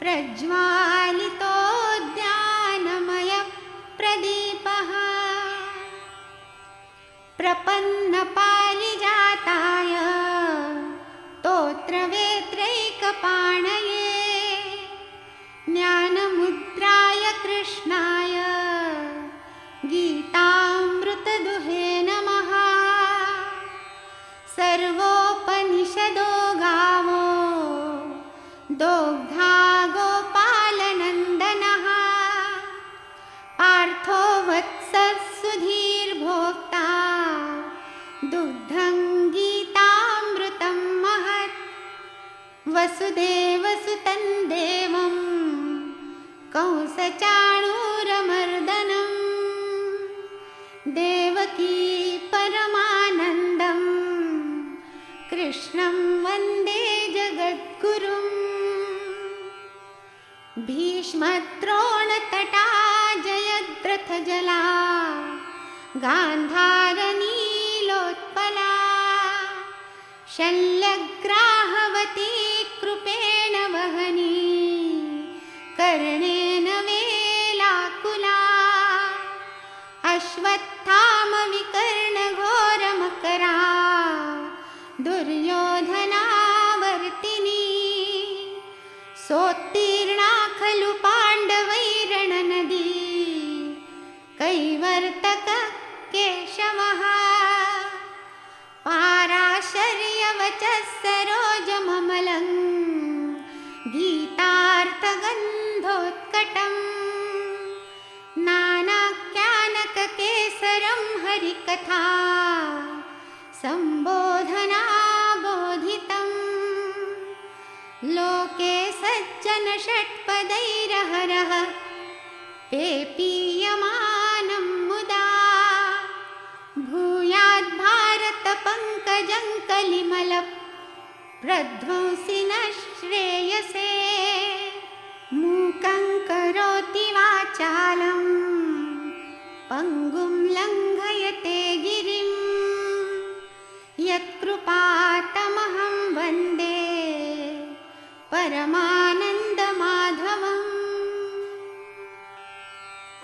प्रज्वालितोद्यानमयप्रदीपः प्रपन्नपारिजाताय स्तोत्रवेत्रैकपाणये ज्ञानमुद्राय कृष्णाय गीतामृतदुहे नमः। सर्वोपनिषदो गावो दोग्धा गोपालनन्दनः पार्थो वत्सः सुधीर्भोक्ता दुग्धं गीतामृतं महत्। वसुदेवसुतं देवं कंसचाणूरमर्दनं देवकी परमानन्दं कृष्णं वन्दे जगद्गुरुम्। भीष्मद्रोणतटा जयद्रथजला गान्धारनीलोत्पला शल्यग्राहवती कृपेण वहनी कर्णेन वेलाकुला। अश्वत्थामविकर्णघोरमकरा दुर्योधनावर्तिनी सोत्तीर्णा खलु पाण्डवैरणनदी कैवर्तकः केशवः। पाराशर्यवचः सरोजममलं गीतार्थगन्धोत्कटं नानाख्यानककेसरं हरिकथा सम्बोधनाबोधितं। लोके सज्जनषट्पदैरहरः पेपीयमानं मुदा भूयाद्भारतपङ्कजं कलिमलप्रध्वंसिनः श्रेयसे। मूकं करोति वाचालं पङ्गुं लङ्घयते गिरिं यत्कृपातमहं वन्दे परमानन्दमाधवम्।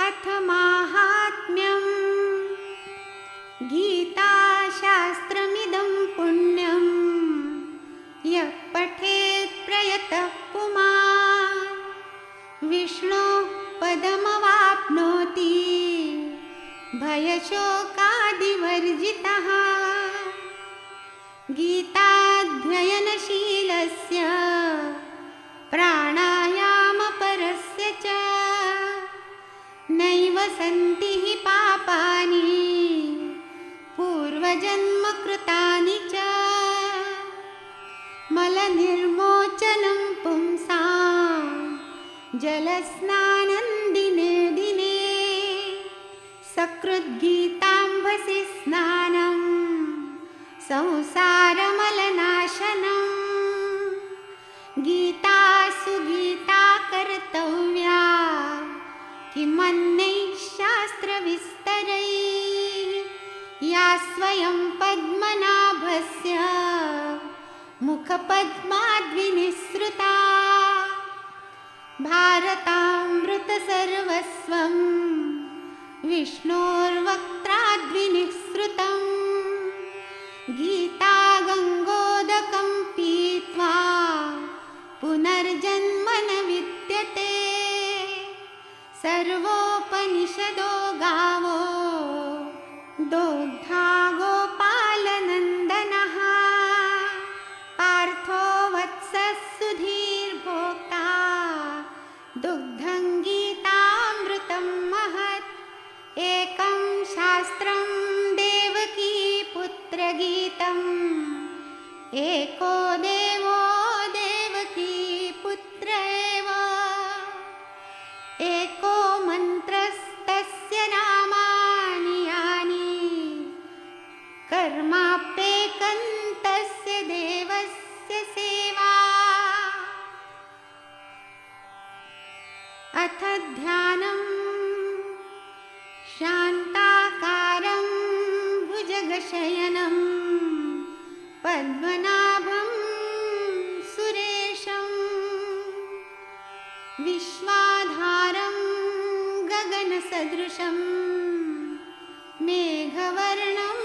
अथ माहात्म्यं गीताशास्त्रमिदं पुण्यं यः पठेत् प्रयतः पुमान् विष्णोः पदमवाप्नोति भयशोकादिवर्जितः। गीताध्ययनशीलस्य प्राणायामपरस्य च नैव सन्ति हि पापानि पूर्वजन्मकृतानि च। मलनिर्मोचनं पुंसां जलस्नानं दिने दिने सकृद्गीताम्भसि स्नानं संसारमलनाशनम्। गीता सुगीता कर्तव्या किमन्यैः शास्त्रविस्तरैः या स्वयं पद्मनाभस्य मुखपद्माद्विनिसृता। भारतामृतसर्वस्वं विष्णोर्वक्त्राद्विनिःसृतं। गीता गङ्गोदकं पीत्वा पुनर्जन्म न विद्यते। सर्वोपनिषदो गावो दोग्धा गोपालनन्दनः पार्थो वत्सः सुधीर्भोक्ता दुग्धं गीतामृतं महत्। एकं शास्त्रं देवकी पुत्रगीतम् एको देवो देवकी पुत्र एव। एको मन्त्रस्तस्य नामानि यानि कर्माप्येकं तस्य देवस्य सेवा। अथ ध्यानं शान्ताकारं भुजगशयनं पद्मनाभं सुरेशं विश्वाधारं गगनसदृशं मेघवर्णं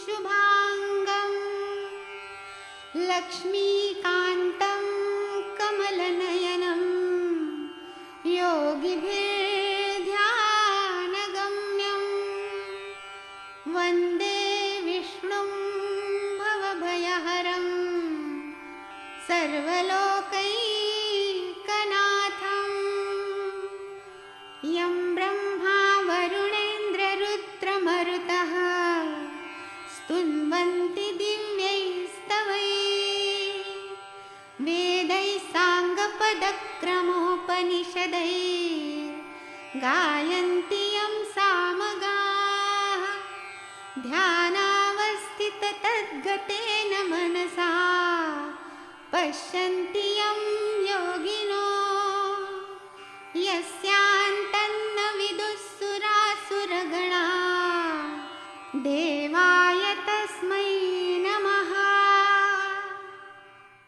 शुभांगं लक्ष्मीकान्तं कमलनयनं योगिभिर्ध्यानगम्यं वन्दे विष्णुं भवभयहरं सर्वलोकैकनाथं यं ब्रह्मा वरुणेन्द्ररुद्रमरुतः स्तुन्वन्ति दिव्यैस्तवैः वेदैः साङ्गपदक्रमोपनिषदैः गायन्ति